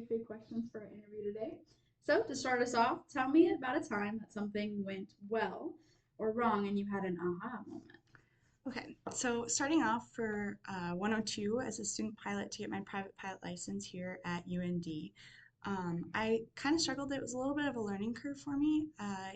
few questions for our interview today. So, to start us off, tell me about a time that something went well or wrong and you had an aha moment. Okay, so starting off for 102 as a student pilot to get my private pilot license here at UND, I kind of struggled. It was a little bit of a learning curve for me.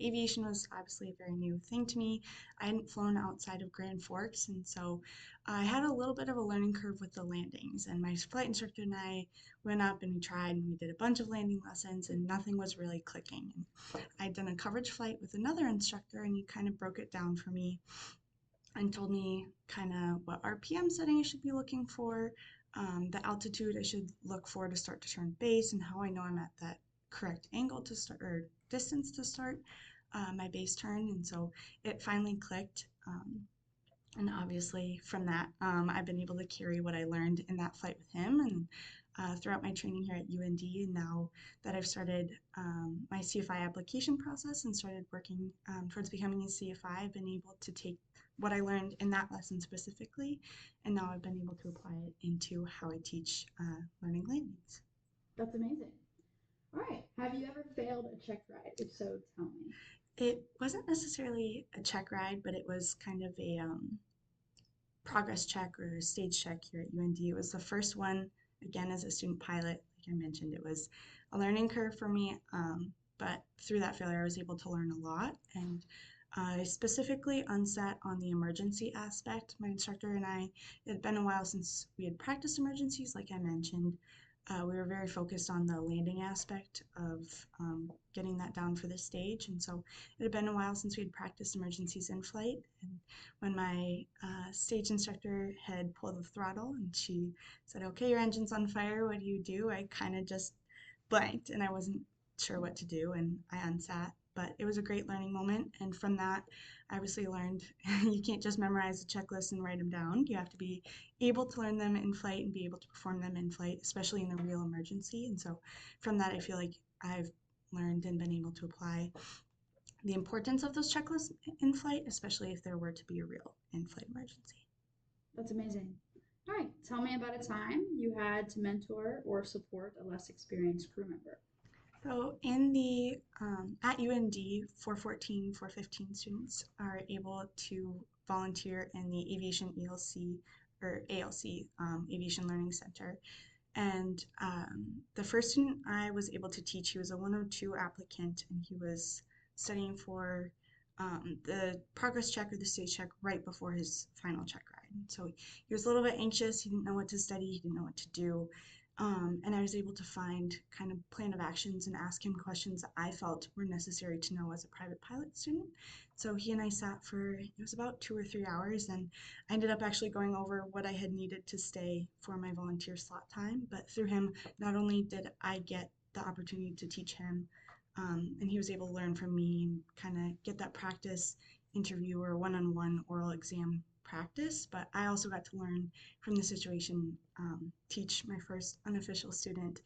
Aviation was obviously a very new thing to me. I hadn't flown outside of Grand Forks, and so I had a little bit of a learning curve with the landings. And my flight instructor and I went up and we tried and we did a bunch of landing lessons, and nothing was really clicking. And I'd done a coverage flight with another instructor, and he kind of broke it down for me and told me kind of what RPM setting I should be looking for, the altitude I should look for to start to turn base, and how I know I'm at that correct angle to start or distance to start my base turn. And so it finally clicked. And obviously, from that, I've been able to carry what I learned in that flight with him and throughout my training here at UND. And now that I've started my CFI application process and started working towards becoming a CFI, I've been able to take what I learned in that lesson specifically, and now I've been able to apply it into how I teach learning landings. That's amazing. All right. Have you ever failed a check ride? If so, tell me. It wasn't necessarily a check ride, but it was kind of a progress check or stage check here at UND. It was the first one, again, as a student pilot. Like I mentioned, it was a learning curve for me, but through that failure, I was able to learn a lot. And I specifically unsat on the emergency aspect. My instructor and I, it had been a while since we had practiced emergencies, like I mentioned. We were very focused on the landing aspect of getting that down for the stage. And so it had been a while since we had practiced emergencies in flight. And when my stage instructor had pulled the throttle and she said, "Okay, your engine's on fire, what do you do?" I kind of just blanked and I wasn't sure what to do, and I unsat. But it was a great learning moment. And from that, I obviously learned you can't just memorize the checklist and write them down. You have to be able to learn them in flight and be able to perform them in flight, especially in a real emergency. And so from that, I feel like I've learned and been able to apply the importance of those checklists in flight, especially if there were to be a real in-flight emergency. That's amazing. All right. Tell me about a time you had to mentor or support a less experienced crew member. So in the at UND, 414, 415 students are able to volunteer in the Aviation ELC or ALC Aviation Learning Center. And the first student I was able to teach, he was a 102 applicant, and he was studying for the progress check or the stage check right before his final check ride. So he was a little bit anxious. He didn't know what to study. He didn't know what to do. And I was able to find kind of plan of actions and ask him questions that I felt were necessary to know as a private pilot student. So he and I sat for, it was about 2 or 3 hours, and I ended up actually going over what I had needed to stay for my volunteer slot time. But through him, not only did I get the opportunity to teach him, and he was able to learn from me and kind of get that practice interview or one-on-one oral exam practice, but I also got to learn from the situation, teach my first unofficial student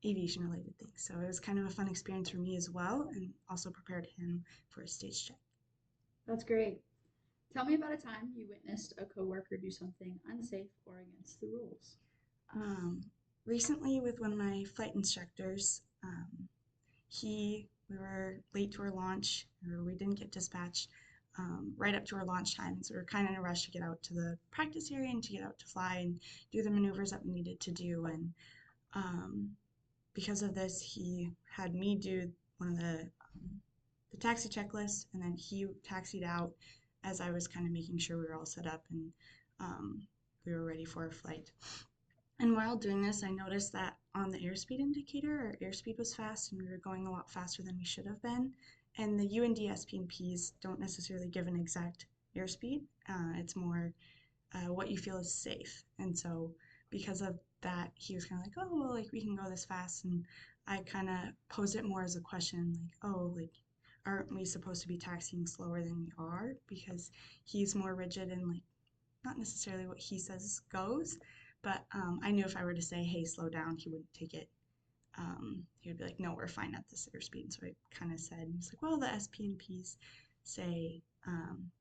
aviation related things. So it was kind of a fun experience for me as well, and also prepared him for a stage check. That's great. Tell me about a time you witnessed a coworker do something unsafe or against the rules. Um, Recently, with one of my flight instructors, we were late to our launch, or we didn't get dispatched right up to our launch time. So we were kind of in a rush to get out to the practice area and to get out to fly and do the maneuvers that we needed to do. And um, because of this, he had me do one of the taxi checklist, and then he taxied out as I was kind of making sure we were all set up and um, we were ready for our flight. And while doing this, I noticed that on the airspeed indicator, our airspeed was fast and we were going a lot faster than we should have been. And the UND SP&Ps don't necessarily give an exact airspeed. It's more what you feel is safe. And so because of that, he was kind of like, "Oh, well, like we can go this fast." And I kind of posed it more as a question, like, "Oh, like, aren't we supposed to be taxiing slower than we are?" Because he's more rigid and like not necessarily what he says goes. But I knew if I were to say, "Hey, slow down," he wouldn't take it. He would be like, "No, we're fine at this airspeed." And so I kind of said, he's like, "Well, the SP&Ps say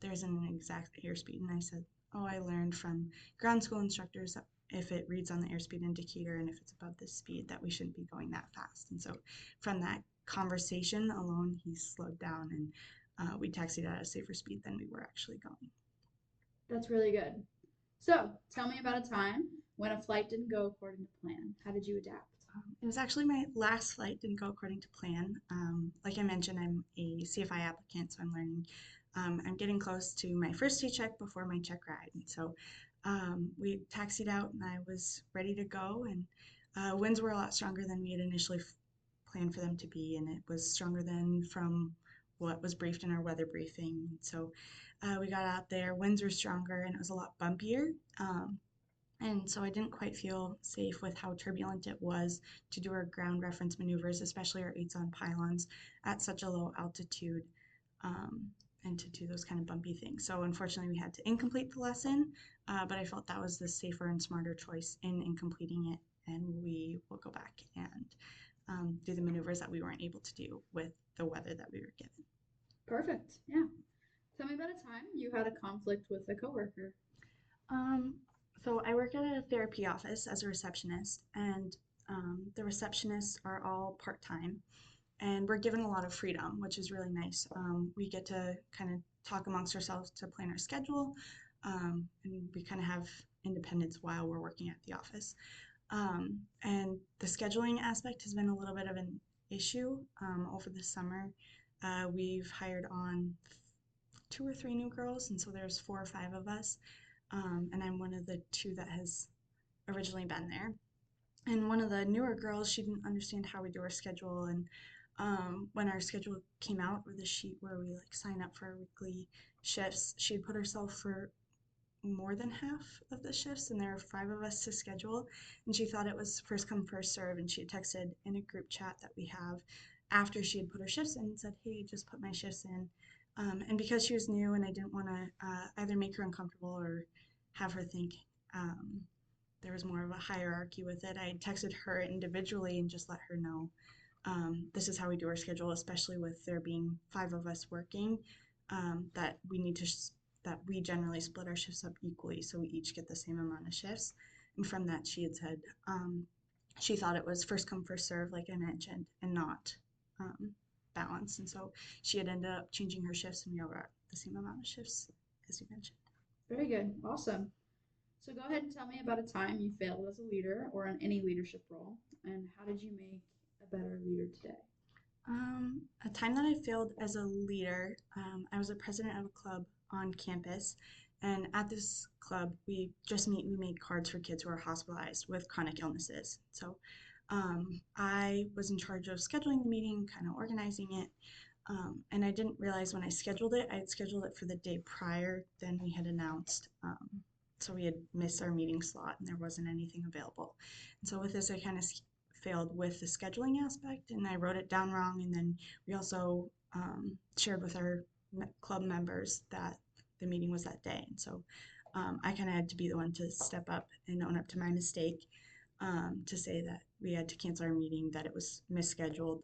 there isn't an exact airspeed." And I said, "Oh, I learned from ground school instructors that if it reads on the airspeed indicator and if it's above this speed that we shouldn't be going that fast. And so from that conversation alone, he slowed down and we taxied at a safer speed than we were actually going. That's really good. So, tell me about a time when a flight didn't go according to plan. How did you adapt? It was actually my last flight didn't go according to plan. Like I mentioned, I'm a CFI applicant, so I'm learning. I'm getting close to my first day check before my check ride. And so we taxied out and I was ready to go. And winds were a lot stronger than we had initially planned for them to be. And it was stronger than from what was briefed in our weather briefing. So we got out there, winds were stronger, and it was a lot bumpier. And so I didn't quite feel safe with how turbulent it was to do our ground reference maneuvers, especially our aids on pylons at such a low altitude, um, and to do those kind of bumpy things. So unfortunately, we had to incomplete the lesson, but I felt that was the safer and smarter choice in completing it. And we will go back and do the maneuvers that we weren't able to do with the weather that we were given. Perfect. Yeah. Tell me about a time you had a conflict with a coworker. Um, so I work at a therapy office as a receptionist, and the receptionists are all part-time, and we're given a lot of freedom, which is really nice. We get to kind of talk amongst ourselves to plan our schedule, and we kind of have independence while we're working at the office. And the scheduling aspect has been a little bit of an issue over the summer. We've hired on two or three new girls, and so there's four or five of us, and I'm one of the two that has originally been there. And one of the newer girls, she didn't understand how we do our schedule, and when our schedule came out, or the sheet where we like sign up for our weekly shifts, she had put herself for more than half of the shifts, and there were five of us to schedule, and she thought it was first come first serve, and she had texted in a group chat that we have after she had put her shifts in and said, hey, just put my shifts in. And because she was new and I didn't want to either make her uncomfortable or have her think there was more of a hierarchy with it, I texted her individually and just let her know this is how we do our schedule, especially with there being five of us working, that we need to that we generally split our shifts up equally so we each get the same amount of shifts. And from that, she had said she thought it was first come first serve, like I mentioned, and not balanced. And so she had ended up changing her shifts, and we all got the same amount of shifts as you mentioned. Very good. Awesome. So go ahead and tell me about a time you failed as a leader or in any leadership role, and how did you make a better leader today? A time that I failed as a leader, I was a president of a club on campus, and at this club, we made cards for kids who are hospitalized with chronic illnesses. So I was in charge of scheduling the meeting, kind of organizing it, and I didn't realize when I scheduled it, I had scheduled it for the day prior than we had announced. So we had missed our meeting slot and there wasn't anything available. And so with this, I kind of failed with the scheduling aspect and I wrote it down wrong. And then we also shared with our club members that the meeting was that day. And so I kind of had to be the one to step up and own up to my mistake, to say that we had to cancel our meeting, that it was misscheduled.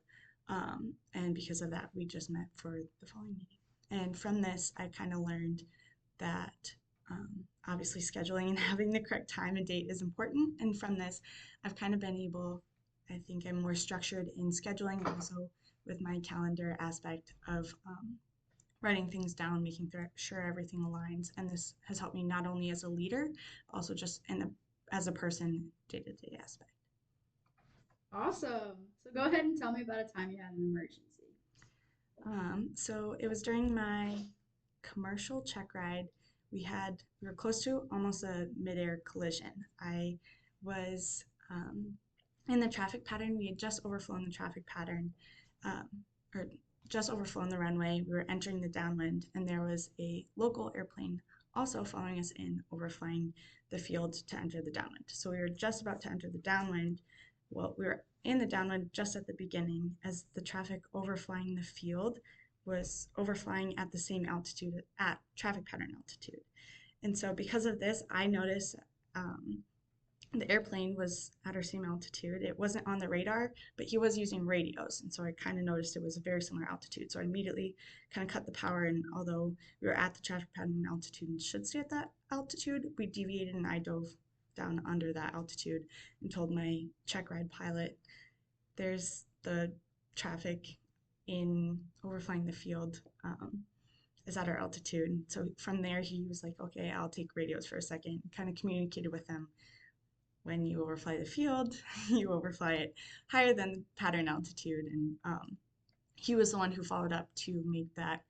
And because of that, we just met for the following meeting. And from this, I kind of learned that obviously scheduling and having the correct time and date is important. And from this, I've kind of been able, I think I'm more structured in scheduling, also with my calendar aspect of writing things down, making sure everything aligns. And this has helped me not only as a leader, but also just as a person, day-to-day aspect. Awesome. So go ahead and tell me about a time you had an emergency. So it was during my commercial check ride. We were close to almost a midair collision. I was in the traffic pattern. We had just overflown the traffic pattern, um, or just overflown the runway. We were entering the downwind, and there was a local airplane also following us in, overflying the field to enter the downwind. So we were just about to enter the downwind. Well, we were in the downwind just at the beginning as the traffic overflying the field was overflying at the same altitude at traffic pattern altitude. And so because of this, I noticed the airplane was at our same altitude. It wasn't on the radar, but he was using radios. And so I kind of noticed it was a very similar altitude. So I immediately kind of cut the power. And although we were at the traffic pattern altitude and should stay at that altitude, we deviated and I dove down under that altitude and told my check ride pilot, there's the traffic in overflying the field is at our altitude. So from there, he was like, okay, I'll take radios for a second, kind of communicated with them. When you overfly the field, you overfly it higher than pattern altitude. And he was the one who followed up to make that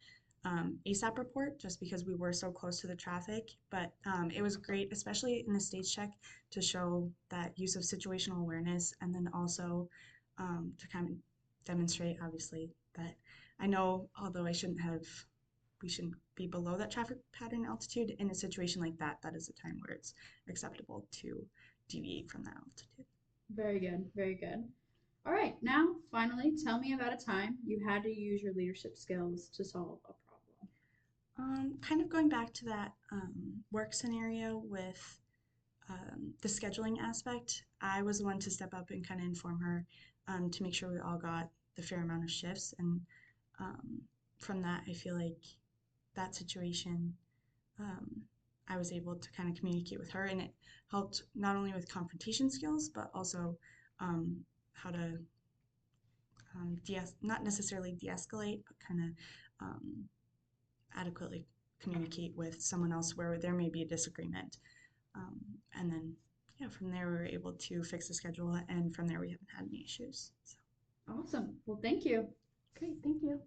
ASAP report just because we were so close to the traffic. But it was great, especially in the stage check, to show that use of situational awareness and then also to kind of demonstrate, obviously, that I know, although we shouldn't be below that traffic pattern altitude, in a situation like that, that is a time where it's acceptable to deviate from that altitude. Very good, very good. All right, now finally, tell me about a time you had to use your leadership skills to solve a problem. Kind of going back to that work scenario with the scheduling aspect, I was the one to step up and kind of inform her to make sure we all got the fair amount of shifts. And um, from that, I feel like that situation, um, I was able to kind of communicate with her, and it helped not only with confrontation skills, but also how to not necessarily de-escalate, but kind of adequately communicate with someone else where there may be a disagreement. Um, and then, yeah, from there we were able to fix the schedule, and from there we haven't had any issues. So. Awesome. Well, thank you. Great, thank you.